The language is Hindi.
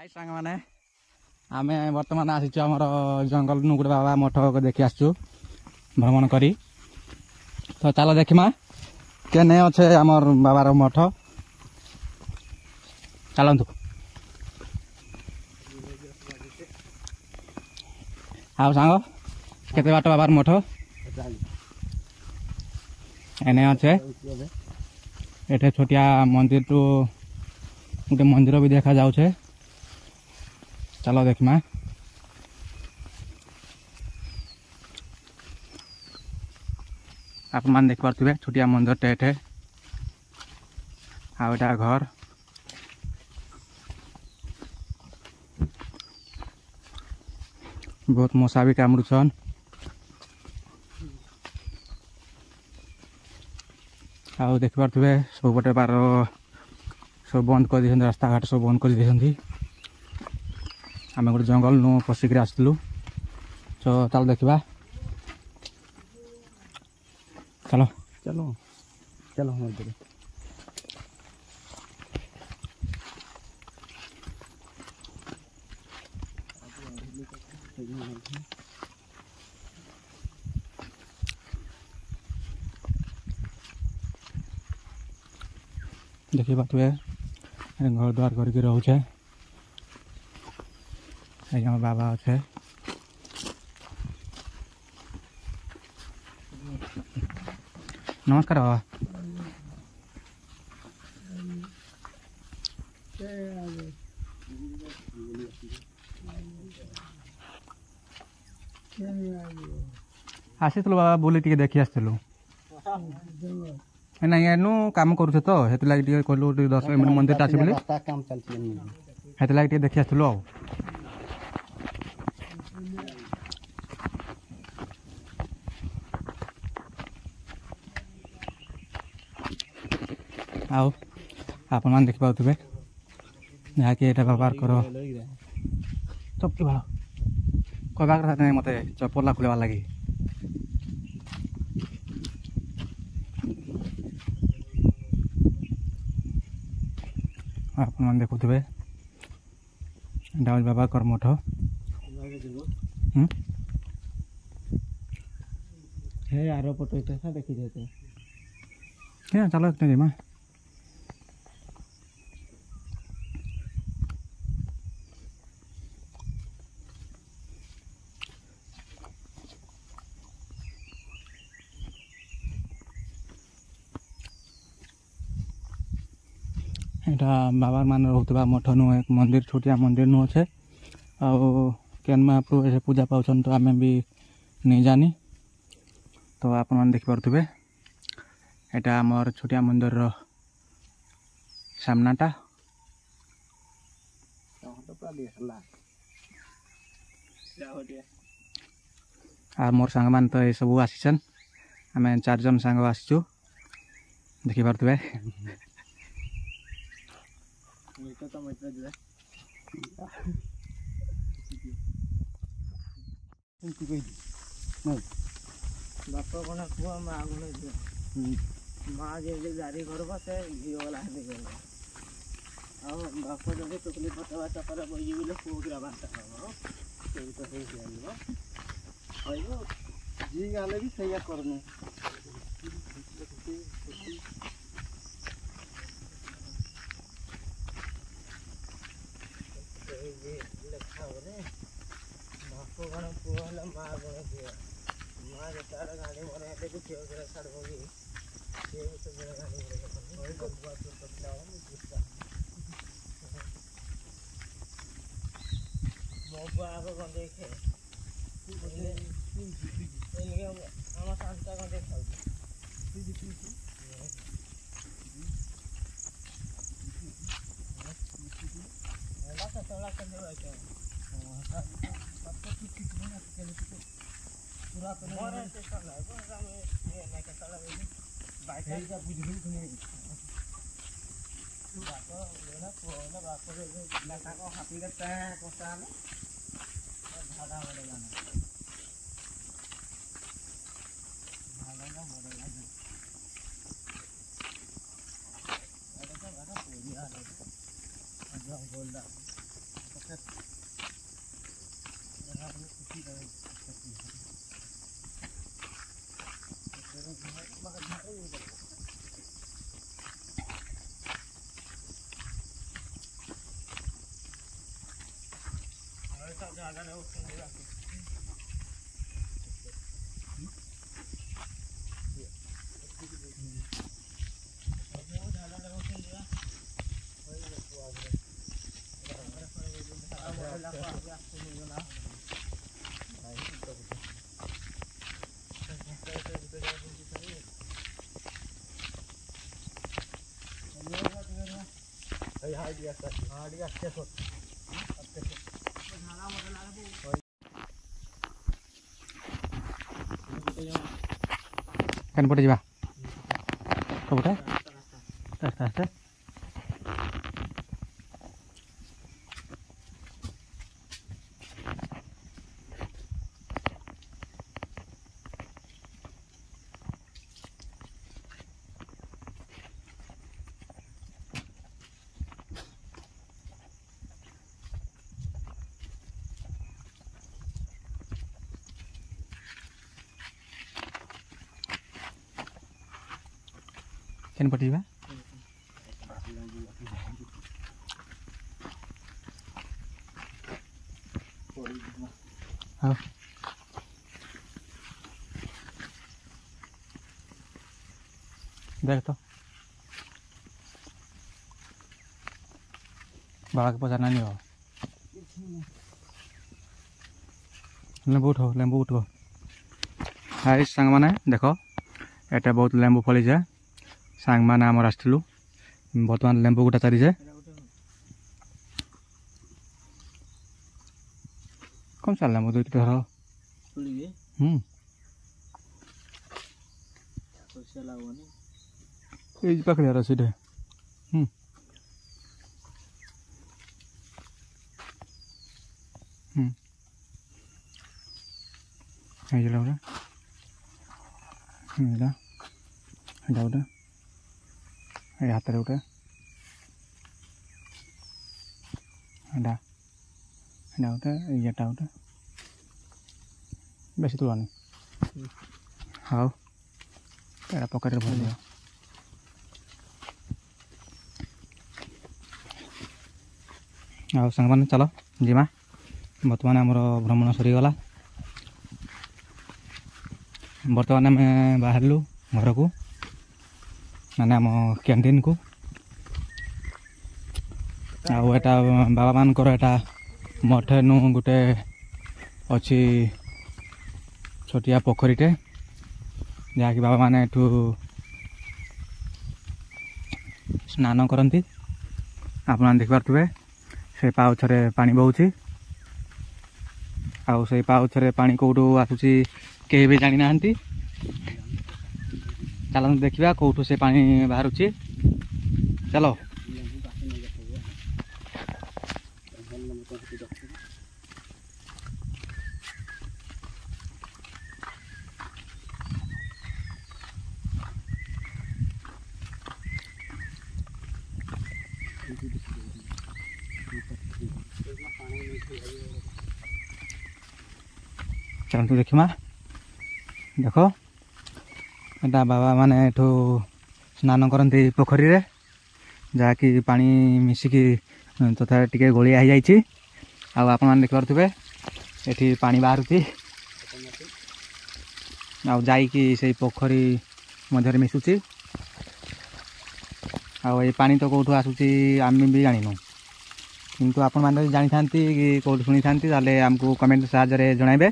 हाय सांग माने आमे वर्तमान आसीचु हमर जंगल नु गुड बाबा मठ को देखि आसचु भ्रमण करी तो चलो देखिमा केने अच्छे हमर बाबार मठ चलंतु आउ सांग केते बाट बाबार मठ एने अच्छे एठे छोटिया मंदिर टू गोटे मंदिर भी देखा जाउछे चलो देखिमा आप मान देख पारे छोटिया मंदिर टे आटा घर बहुत मशा भी कामुड़न आउ देख पारे सब पटे बार सब बंद कर दी रास्ता घाट सब बंद कर दी आम गोटे जंगल नु पशिक आसलु तो चलो देखा चलो चलो चलो देखिए बात हुए घर द्वार करके रोचे बाबा अच्छे नमस्कार बाबा आसीलु बाबा बोली टी देखी आसलु ना एनु काम करूँ तो हेतु लगे कहलु 10 मिनट मंदिर आसी बोली हेतु लगे देखी आसलु आउ आप देख पाथे जहाँकि यहाँ व्यवहार कर चपकी भाव कहवा कथा नहीं मत चपला खोलवा लगी आप देखुवे डाउल बाबा कर मठ हे आर पट देखी जाते क्या चलो इतने माँ यहाँ बाबा मान रोकवा मठ नु एक मंदिर छोटिया मंदिर नु अच्छे केन महाप्रभु ऐसे पूजा पाउछन तो आम भी नहीं जानी तो आप देख पारे यहाँ आमर छोटिया मंदिर सामनाटा आ मोर सांग मान तो ये सब आसीचन आम 4 जन सांग आसीचु देखी पारे बाप कौन पुआ माँ माँ जब गाड़ी घर से झील गला बाप जब टुकली पटवा चपर बजी बोले पुआ बांटा जी गाले भी सही करनी लिखा बाप कौन पुआ माँ कौन पुआ माँ जतार गाड़ी मरे देखो झील छाड़ होगी मो आग कौन देखे आम शांता कौन देखा କେନ୍ ପଟେ ଯିବା ସବୁଟା ଆସ୍ତେ ଆସ୍ତେ କେନ୍ ପଟେ ଯିବା ହଉ देख तो बाबा के पचारना नहीं हो लेंबू उठो हाय सांग माने देख एटा बहुत लेंबू फली जाए सांग माने आमर आसलु बर्तमान लेंबू गोटा चारी जाए कौन सा लेंबू दुई धर पाखे रसीटे गोटे हाथ में गोटे गोटे येटा गोटे बेसी तुलानी हाँ पकेट भर दिया आ सांग मैंने चलो जीमा बर्तमान आमर भ्रमण सरीगला बर्तमान आम बाहरलु घर को माने आम कैंटीन को आटा बाबा मानकर एटा मठे नु गोटे अच्छी छोटिया पोखरीटे जहाँकि बाबा माने एठू स्नान करती आप देखिपे से पाउछरे पानी बहुची आउ से पाउछरे पानी कौटू आसुची कहीं भी जानी ना चलते देखा कौटू से पानी बाहरुची चलो चलते देखा देख एटा बाबा माने एठू स्नान करती पोखरी रे जहाँकि पानी मिसिकी तथा टिके गोलिया हो जाइए आप देखिपे एठी पानी बाहरुची आईकी से पोखरी मध्य मिशुची आई पानी तो कौटू आसूची आम भी जानिनु किंतु आपण मैंने जानी था कि कौटू शुणी था आमको कमेंट साहाय्य जनइबे।